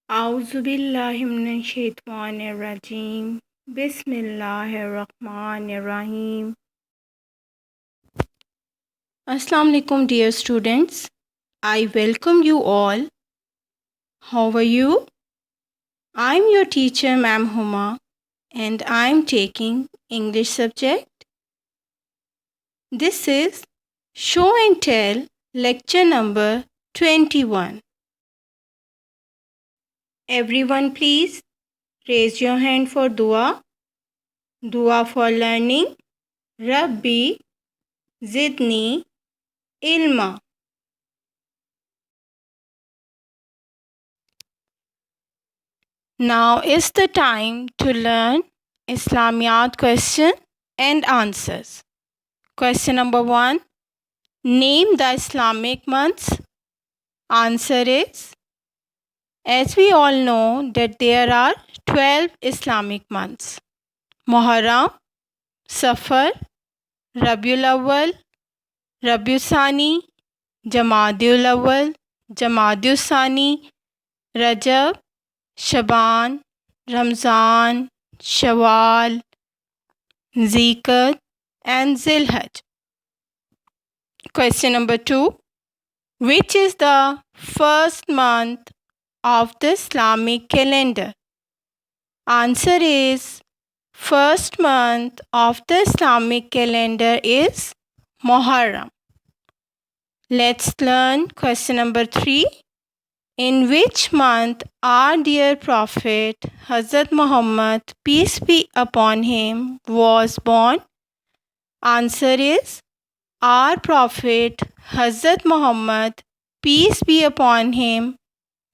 Auzubillahimnashaitanirrajim. Bismillahirrahmanirrahim. Assalamu alaikum, dear students. I welcome you all. How are you? I'm your teacher, Ma'am Huma, and I'm taking English subject. This is Show and Tell, lecture number 21. Everyone, please raise your hand for dua. Dua for learning. Rabbi Zidni Ilma. Now is the time to learn Islamiyat question and answers. Question number 1. Name the Islamic months. Answer is, as we all know that there are 12 Islamic months. Muharram, Safar, Rabiul Awwal, Rabiul Sani, Jamadul Awwal, Jamadul Sani, Rajab, Shaban, Ramzan, Shawwal, Zikr and Zilhaj. Question number 2. Which is the first month of the Islamic calendar? Answer is, first month of the Islamic calendar is Muharram. Let's learn question number 3. In which month our dear Prophet Hazrat Muhammad, peace be upon him, was born? Answer is, our Prophet Hazrat Muhammad, peace be upon him,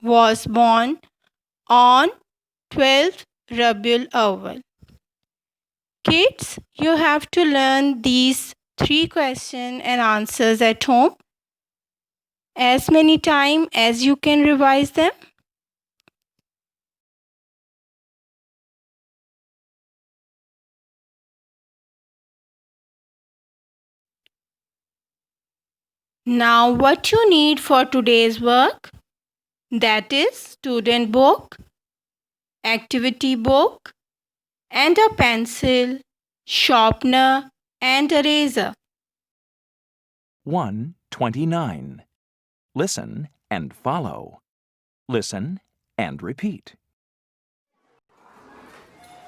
was born on 12th Rabiul Awwal. Kids, you have to learn these 3 questions and answers at home as many times as you can revise them. Now what you need for today's work, that is student book, activity book and a pencil, sharpener and eraser. 129. Listen and follow. Listen and repeat.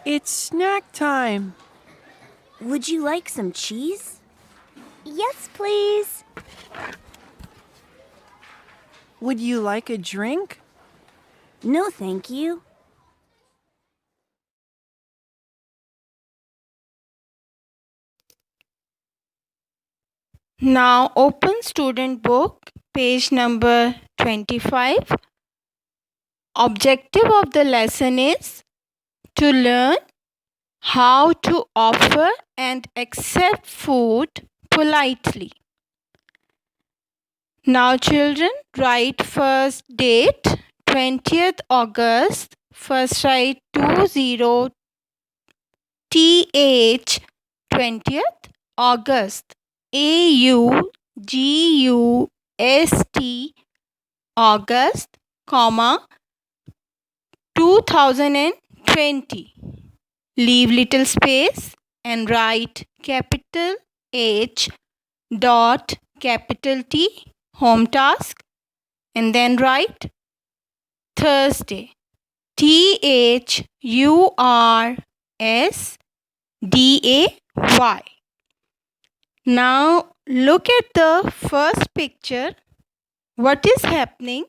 It's snack time. Would you like some cheese? Yes, please. Would you like a drink? No, thank you. Now open student book, page number 25. Objective of the lesson is to learn how to offer and accept food politely. Now children, write first date 20th August, first write 20th 20th August, AUGUST August, comma 2020. Leave little space and write capital H dot capital T, home task, and then write Thursday, THURSDAY. Now look at the first picture. What is happening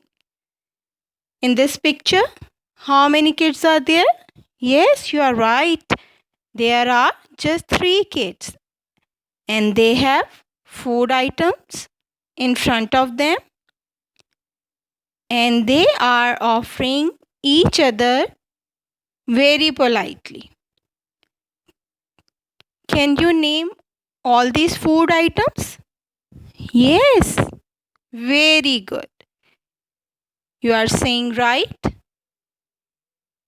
in this picture? How many kids are there? Yes, you are right. There are just 3 kids and they have food items in front of them and they are offering each other very politely. Can you name all these food items? Yes, very good. You are saying right.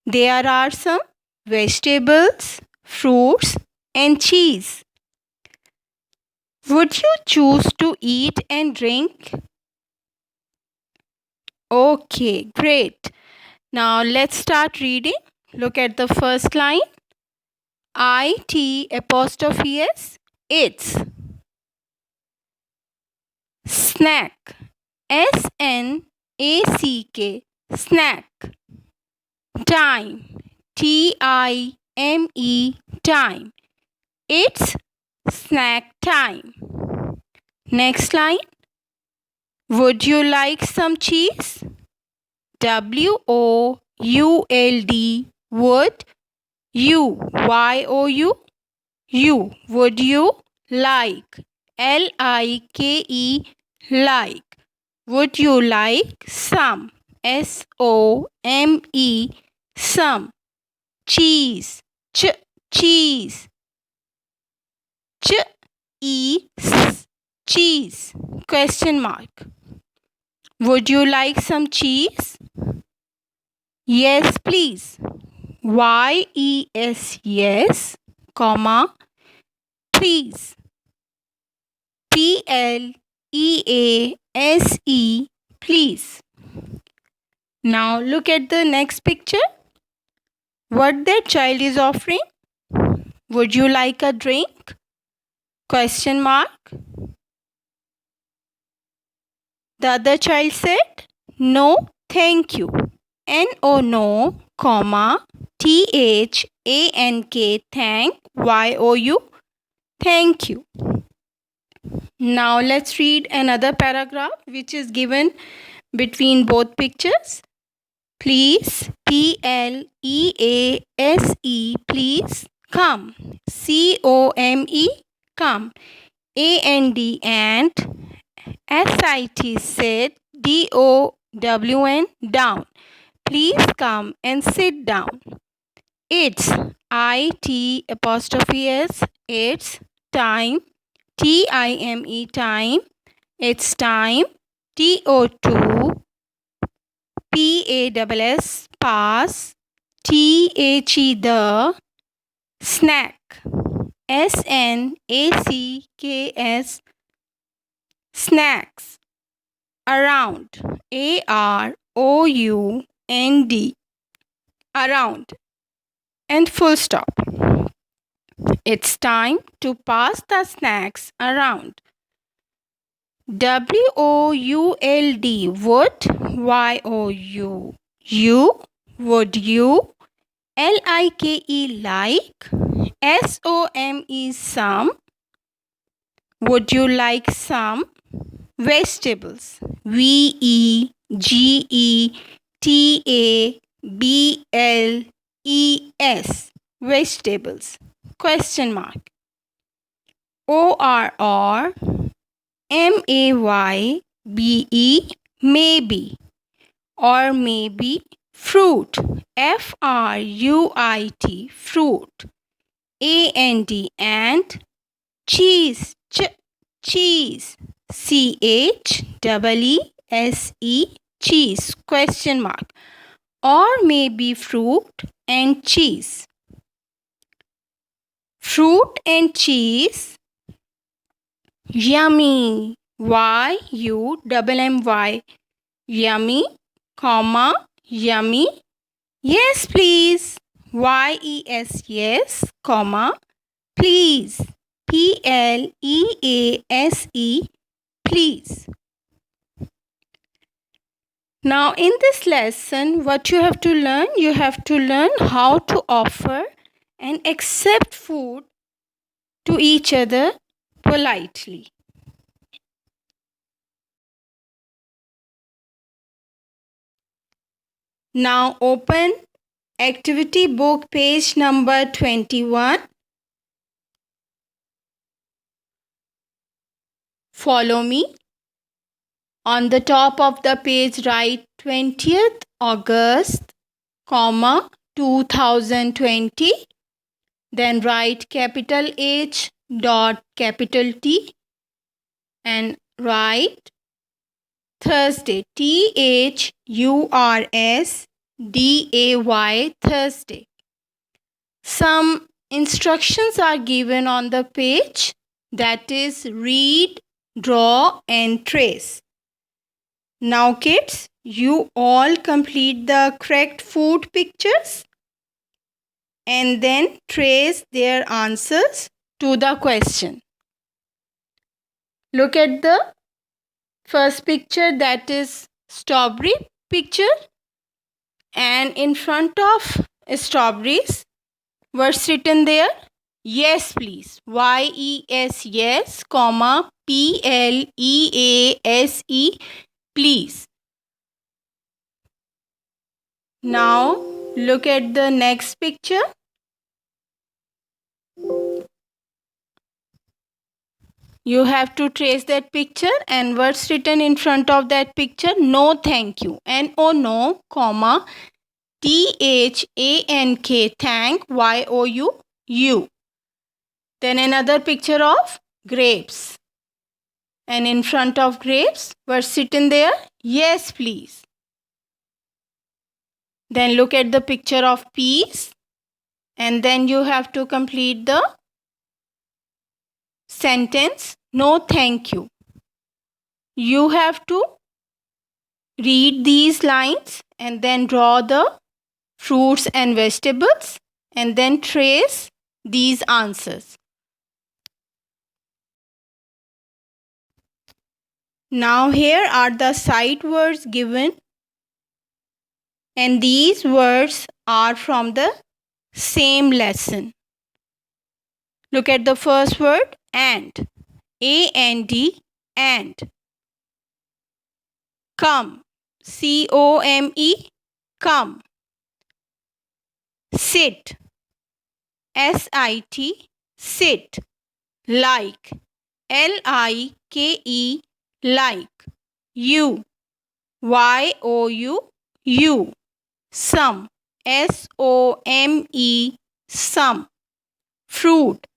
There are some vegetables, fruits and cheese. Would you choose to eat and drink? Okay, great. Now let's start reading. Look at the first line. IT''S. It's. Snack. SNACK. Snack. Time. TIME. Time. It's snack time. Next line. Would you like some cheese? WOULD. Would you? YOU. You. Would you like? LIKE. Like. Would you like some? SOME. Some. Cheese. Cheese. CHEESE. Cheese. Question mark. Would you like some cheese? Yes, please. YES. Yes, comma, please. PLEASE. Please. Now look at the next picture. What that child is offering? Would you like a drink? Question mark. The other child said, no, thank you. No, comma, THANK, thank, YOU, thank you. Now let's read another paragraph which is given between both pictures. Please, PLEASE, please, come. COME, come. AND, and SIT, sit. DOWN, down. Please come and sit down. It's IT''S. It's time. TIME, time. It's time. TO2. PASS, pass. THE, the. Snack. SNACKS, snacks. Around. AROUND, around. And full stop. It's time to pass the snacks around. WOULD, would. YOU, you. Would you? LIKE, like. SOME, some. Would you like some? Vegetables. VEGETABLES, vegetables. Question mark. ORR, MAYBE, maybe. Or maybe. Fruit. FRUIT, fruit. and. Cheese. Cheese. CHEESE, cheese. Question mark. Or maybe fruit and cheese. Fruit and cheese. Yummy. YUMMY. Yummy, comma, yummy. Yes, please. YES, yes, comma, please. PLEASE, please. Now in this lesson, what you have to learn? You have to learn how to offer and accept food to each other politely. Now open activity book page number 21. Follow me. On the top of the page write 20th August, 2020. Then write capital H dot capital T and write Thursday, THURSDAY, Thursday. Some instructions are given on the page, that is read, draw and trace. Now kids, you all complete the correct food pictures and then trace their answers to the question. Look at the first picture, that is strawberry picture, and in front of strawberries, what's written there? Yes, please. Y-E-S, yes, comma, P-L-E-A-S-E, please. Now, look at the next picture. You have to trace that picture and what's written in front of that picture? No, thank you. N-O, no, comma, T-H-A-N-K, thank, Y-O-U, you. Then another picture of grapes. And in front of grapes, what's written there? Yes, please. Then look at the picture of peas. And then you have to complete the sentence, no, thank you. You have to read these lines and then draw the fruits and vegetables and then trace these answers. Now here are the sight words given, and these words are from the same lesson. Look at the first word, and. A-N-D, and. Come, C-O-M-E, come. Sit, S-I-T, sit. Like, L-I-K-E, like. You, Y-O-U, you. Some, S-O-M-E, some. Fruit,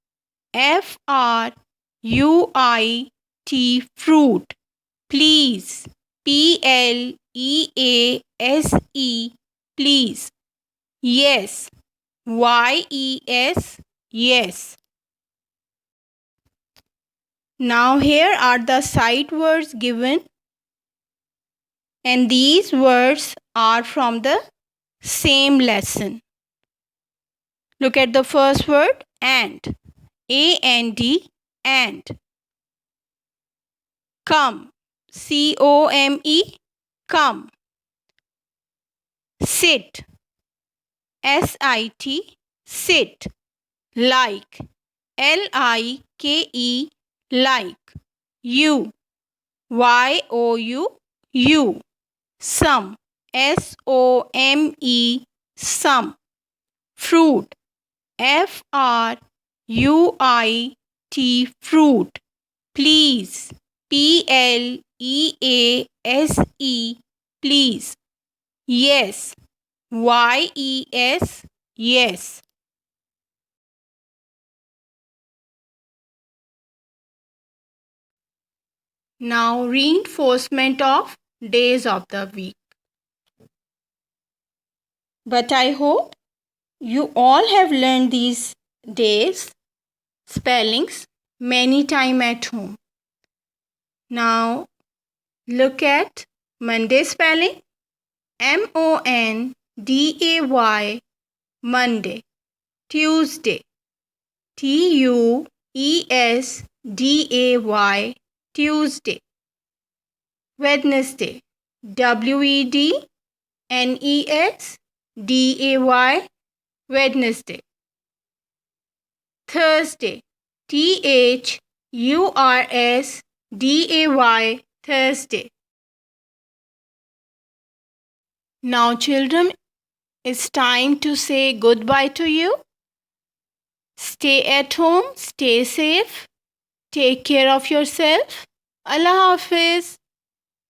F-R-U-I-T, fruit. Please, P-L-E-A-S-E, please. Yes, Y-E-S, yes. Now here are the sight words given, and these words are from the same lesson. Look at the first word, and. A-N-D, and. Come, C-O-M-E, come. Sit, S-I-T, sit. Like, L-I-K-E, like. You, Y-O-U, you. Some, S-O-M-E, some. Fruit, F-R-U-I-T, fruit. Please, P-L-E-A-S-E, please. Yes, Y-E-S, yes. Now reinforcement of days of the week. But I hope you all have learned these days, spellings many times at home. Now look at Monday spelling, M-O-N-D-A-Y, Monday. Tuesday, T-U-E-S-D-A-Y, Tuesday. Wednesday, W-E-D-N-E-S-D-A-Y, Wednesday. Thursday, T-H-U-R-S-D-A-Y, Thursday. Now children, it's time to say goodbye to you. Stay at home, stay safe, take care of yourself. Allah Hafiz.